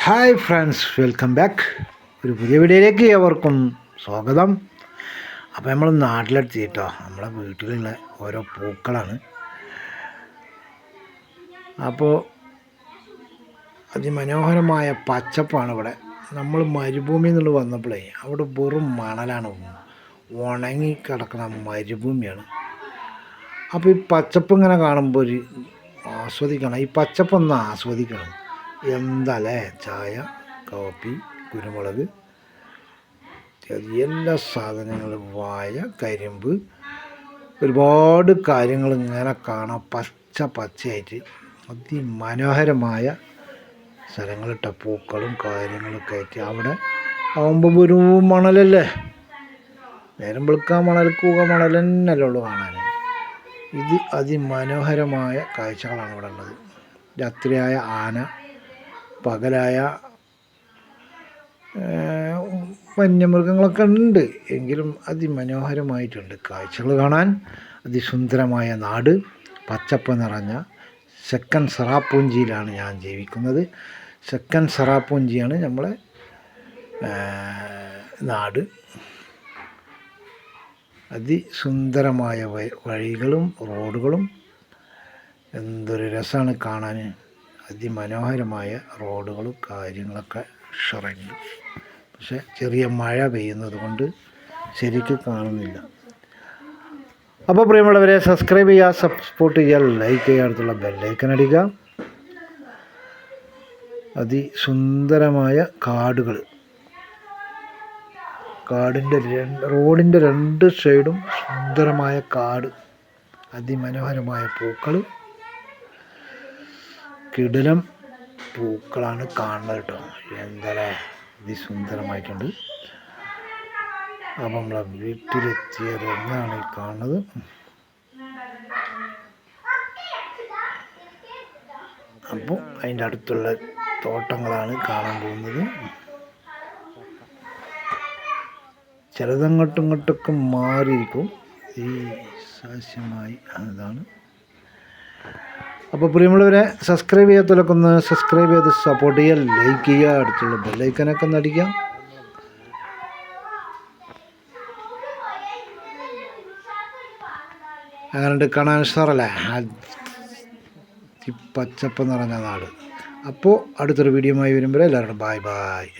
Hi friends, welcome back. ഒരു പുതിയ വീഡിയോയിലേക്ക് ഏവർക്കും സ്വാഗതം. അപ്പോൾ നമ്മൾ നാട്ടിലെത്തി കേട്ടോ. നമ്മളെ വീട്ടിലുള്ള ഓരോ പൂക്കളാണ്. അപ്പോൾ അതിമനോഹരമായ പച്ചപ്പാണ് ഇവിടെ. നമ്മൾ മരുഭൂമി എന്നുള്ളത് വന്നപ്പോഴേ അവിടെ വെറും മണലാണ്, ഉണങ്ങി കിടക്കുന്ന മരുഭൂമിയാണ്. അപ്പോൾ ഈ പച്ചപ്പ് ഇങ്ങനെ കാണുമ്പോൾ ഒരു ആസ്വദിക്കണം, ഈ പച്ചപ്പൊന്ന് ആസ്വദിക്കണം. എന്താല്ലേ, ചായ, കാപ്പി, കുരുമുളക്, എല്ലാ സാധനങ്ങളും, വാഴ, കരിമ്പ്, ഒരുപാട് കാര്യങ്ങൾ ഇങ്ങനെ കാണാം. പച്ചയായിട്ട് അതിമനോഹരമായ സ്ഥലങ്ങളിട്ട പൂക്കളും കാര്യങ്ങളൊക്കെ ആയിട്ട് അവിടെ ആകുമ്പോൾ ഒരു മണലല്ലേ, നേരം വെളുക്കാൻ മണൽക്കുക, മണൽ തന്നെയല്ലേ ഉള്ളൂ കാണാൻ. ഇത് അതിമനോഹരമായ കാഴ്ചകളാണ് ഇവിടെ ഉള്ളത്. രാത്രിയായ ആന, പകലായ വന്യമൃഗങ്ങളൊക്കെ ഉണ്ട്, എങ്കിലും അതിമനോഹരമായിട്ടുണ്ട് കാഴ്ചകൾ കാണാൻ. അതിസുന്ദരമായ നാട്, പച്ചപ്പ് നിറഞ്ഞ സെക്കൻ സെറാപ്പൂഞ്ചിയിലാണ് ഞാൻ ജീവിക്കുന്നത്. സെക്കൻ സെറാപ്പൂഞ്ചിയാണ് നമ്മളെ നാട്. അതിസുന്ദരമായ വഴികളും റോഡുകളും, എന്തൊരു രസമാണ് കാണാൻ. അതിമനോഹരമായ റോഡുകളും കാര്യങ്ങളൊക്കെ ഉഷറുണ്ട്. പക്ഷെ ചെറിയ മഴ പെയ്യുന്നത് കൊണ്ട് ശരിക്കും കാണുന്നില്ല. അപ്പോൾ പ്രിയമുള്ളവരെ, സബ്സ്ക്രൈബ് ചെയ്യുക, സപ്പോർട്ട് ചെയ്യുക, ലൈക്ക് ചെയ്യുക, അടുത്തുള്ള ബെല്ലൈക്കൺ അടിക്കുക. അതിസുന്ദരമായ കാടുകൾ, റോഡിൻ്റെ രണ്ട് സൈഡും സുന്ദരമായ കാട്, അതിമനോഹരമായ പൂക്കൾ, കിടിലം പൂക്കളാണ് കാണുന്നത് കേട്ടോ. എന്താ അതിസുന്ദരമായിട്ടുണ്ട്. അപ്പം നമ്മളെ വീട്ടിലെത്തിയ രംഗമാണ് ഈ കാണുന്നത്. അപ്പോൾ അതിൻ്റെ അടുത്തുള്ള തോട്ടങ്ങളാണ് കാണാൻ പോകുന്നത്. ചിലതങ്ങോട്ടും ഇങ്ങോട്ടൊക്കെ മാറിയിരിക്കും ഈ സാസ്യമായി, അതാണ്. അപ്പോൾ പ്രിയമുള്ളവരെ, സബ്സ്ക്രൈബ് ചെയ്യാത്തവരൊക്കെ ഒന്ന് സബ്സ്ക്രൈബ് ചെയ്ത് സപ്പോർട്ട് ചെയ്യുക, ലൈക്ക് ചെയ്യുക, അടുത്തുള്ള ബെല്ലൈക്കനൊക്കെ ഒന്ന് അടിക്കുക. അങ്ങനെ കാണാൻ സാറല്ലേ ഈ പച്ചപ്പ് നിറഞ്ഞ നാട്. അപ്പോൾ അടുത്തൊരു വീഡിയോയുമായി വരുമ്പോൾ എല്ലാവരും ബായ്.